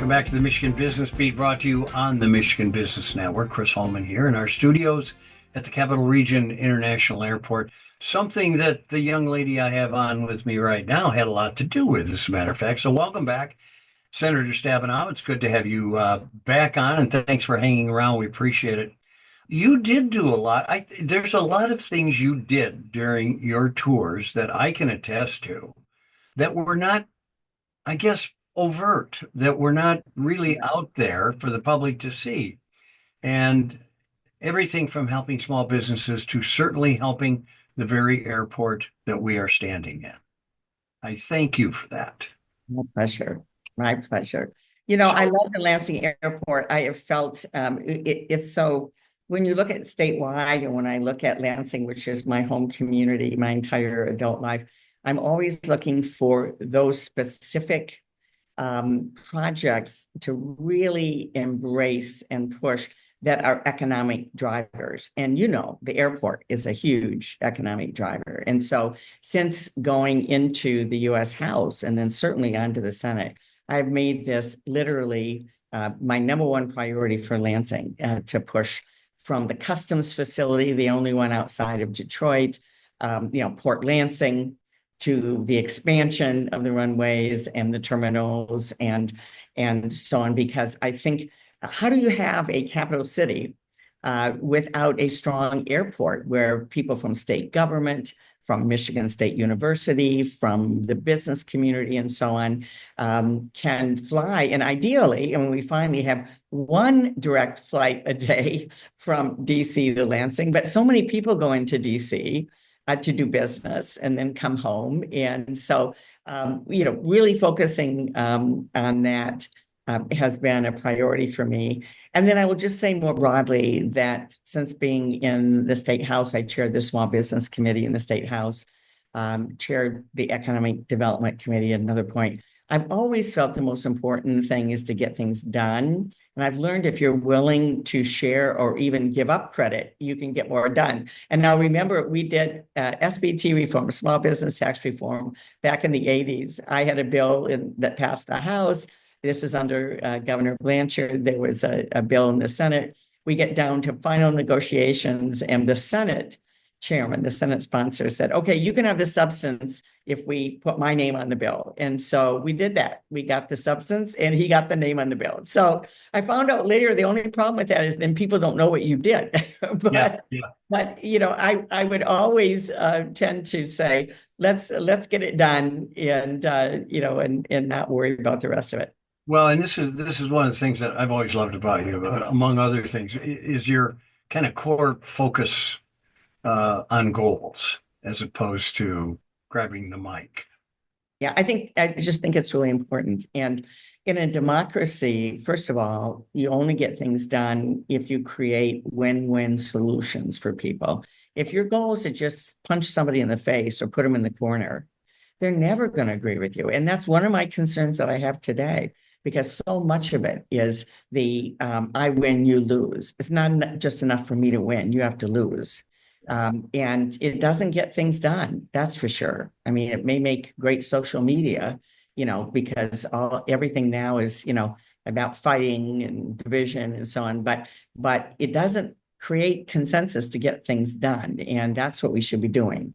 Welcome back to the Michigan Business Beat, brought to you on the Michigan Business Network. Chris Holman here in our studios at the Capital Region International Airport. Something that the young lady I have on with me right now had a lot to do with, as a matter of fact. So welcome back, Senator Stabenow. It's good to have you back on, and thanks for hanging around. We appreciate it. You did do a lot. There's a lot of things you did during your tours that I can attest to that were not, I guess, overt, that were not really out there for the public to see. And everything from helping small businesses to certainly helping the very airport that we are standing in. I thank you for that. My pleasure. My pleasure. You know, I love the Lansing Airport. I have felt it's so, when you look at statewide and when I look at Lansing, which is my home community, my entire adult life, I'm always looking for those specific projects to really embrace and push that are economic drivers. And you know, the airport is a huge economic driver. And so since going into the U.S. House and then certainly onto the Senate, I've made this literally my number one priority for Lansing to push from the customs facility, the only one outside of Detroit, Port Lansing, to the expansion of the runways and the terminals and so on, because I think, how do you have a capital city without a strong airport where people from state government, from Michigan State University, from the business community and so on can fly? And ideally, and we finally have one direct flight a day from DC to Lansing, but so many people go into DC to do business and then come home. And so, really focusing on that has been a priority for me. And then I will just say more broadly that since being in the State House, I chaired the Small Business Committee in the State House, chaired the Economic Development Committee at another point. I've always felt the most important thing is to get things done. And I've learned if you're willing to share or even give up credit, you can get more done. And now remember, we did SBT reform, small business tax reform, back in the 80s. I had a bill that passed the House. This was under Governor Blanchard. There was a bill in the Senate. We get down to final negotiations, and the Senate chairman, the Senate sponsor, said, okay, you can have the substance if we put my name on the bill. And so we did that. We got the substance and he got the name on the bill. So I found out later, the only problem with that is then people don't know what you did. But I would always tend to say, let's get it done and not worry about the rest of it. Well, and this is one of the things that I've always loved about you, among other things, is your kind of core focus on goals as opposed to grabbing the mic. Yeah, I just think it's really important. And in a democracy, first of all, you only get things done if you create win-win solutions for people. If your goal is to just punch somebody in the face or put them in the corner, they're never going to agree with you. And that's one of my concerns that I have today, because so much of it is the I win, you lose. It's not just enough for me to win. You have to lose. And it doesn't get things done. That's for sure. I mean, it may make great social media, because everything now is, about fighting and division and so on, but it doesn't create consensus to get things done. And that's what we should be doing.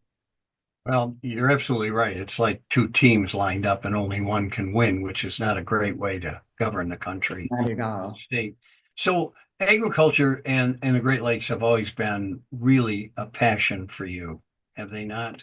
Well, you're absolutely right. It's like two teams lined up and only one can win, which is not a great way to govern the country. Not at all. State. So agriculture and the Great Lakes have always been really a passion for you, have they not?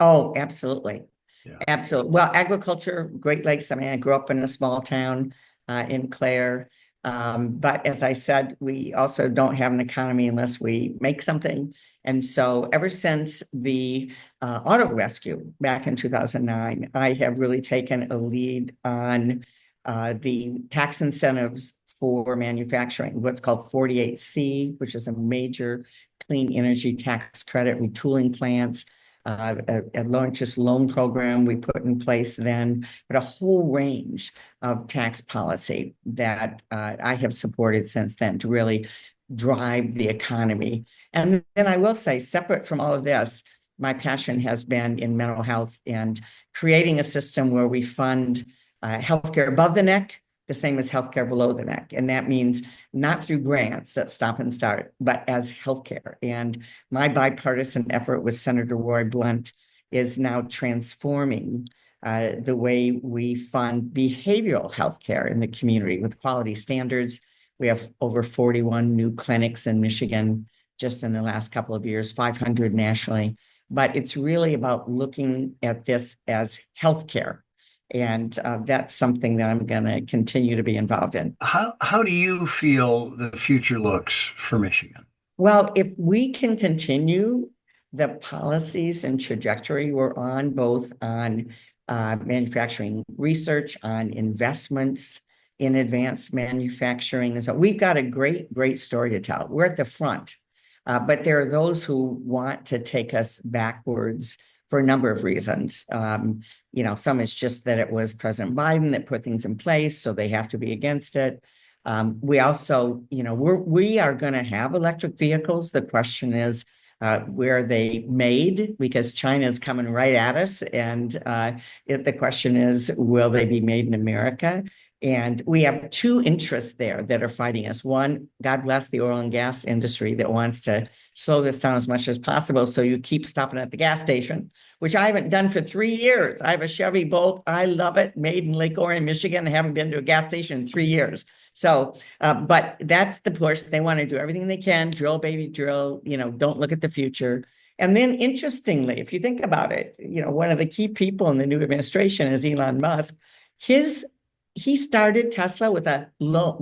Oh, absolutely. Yeah. Absolutely. Well, agriculture, Great Lakes, I mean, I grew up in a small town in Clare. But as I said, we also don't have an economy unless we make something. And so ever since the auto rescue back in 2009, I have really taken a lead on the tax incentives for manufacturing, what's called 48C, which is a major clean energy tax credit, retooling plants, a low-interest loan program we put in place then, but a whole range of tax policy that I have supported since then to really drive the economy. And then I will say, separate from all of this, my passion has been in mental health and creating a system where we fund healthcare above the neck, the same as healthcare below the neck. And that means not through grants that stop and start, but as healthcare. And my bipartisan effort with Senator Roy Blunt is now transforming the way we fund behavioral healthcare in the community with quality standards. We have over 41 new clinics in Michigan just in the last couple of years, 500 nationally. But it's really about looking at this as healthcare. And that's something that I'm going to continue to be involved in. How do you feel the future looks for Michigan? Well, if we can continue the policies and trajectory we're on, both on manufacturing research, on investments in advanced manufacturing. And so we've got a great story to tell. We're at the front, but there are those who want to take us backwards for a number of reasons. Some is just that it was President Biden that put things in place, so they have to be against it. We also, we are going to have electric vehicles. The question is, where are they made? Because China is coming right at us. And the question is, will they be made in America? And we have two interests there that are fighting us. One, God bless the oil and gas industry that wants to slow this down as much as possible. So you keep stopping at the gas station, which I haven't done for 3 years. I have a Chevy Bolt. I love it. Made in Lake Orion, Michigan. I haven't been to a gas station in 3 years. So, but that's the push. They want to do everything they can. Drill, baby, drill. Don't look at the future. And then interestingly, if you think about it, one of the key people in the new administration is Elon Musk. He started Tesla with a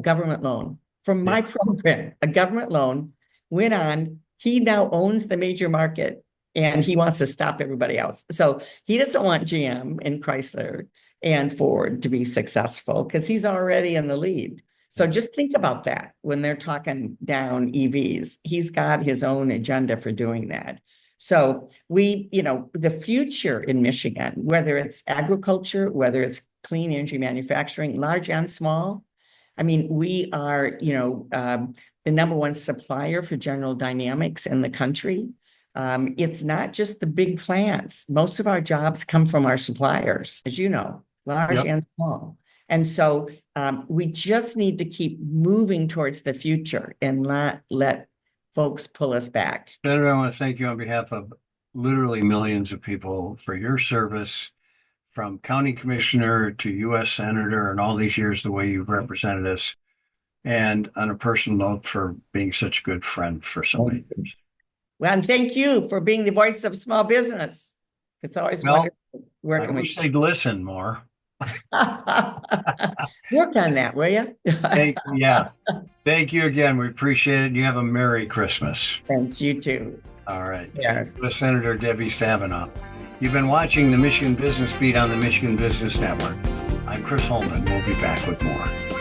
government loan from my program, a government loan, went on. He now owns the major market and he wants to stop everybody else. So he doesn't want GM and Chrysler and Ford to be successful because he's already in the lead. So just think about that when they're talking down EVs. He's got his own agenda for doing that. So the future in Michigan, whether it's agriculture, whether it's clean energy manufacturing, large and small, we are, the number one supplier for General Dynamics in the country. It's not just the big plants. Most of our jobs come from our suppliers, as you know, large and small. And so we just need to keep moving towards the future and not let folks pull us back. Senator, I want to thank you on behalf of literally millions of people for your service, from county commissioner to U.S. senator, and all these years, the way you've represented us. And on a personal note, for being such a good friend for so many years. Well, and thank you for being the voice of small business. It's always wonderful working with you. I wish they'd listen more. Work on that, will you? Thank you again. We appreciate it. You have a Merry Christmas. Thanks, you too. All right. Yeah. With Senator Debbie Stabenow. You've been watching the Michigan Business Beat on the Michigan Business Network. I'm Chris Holman. We'll be back with more.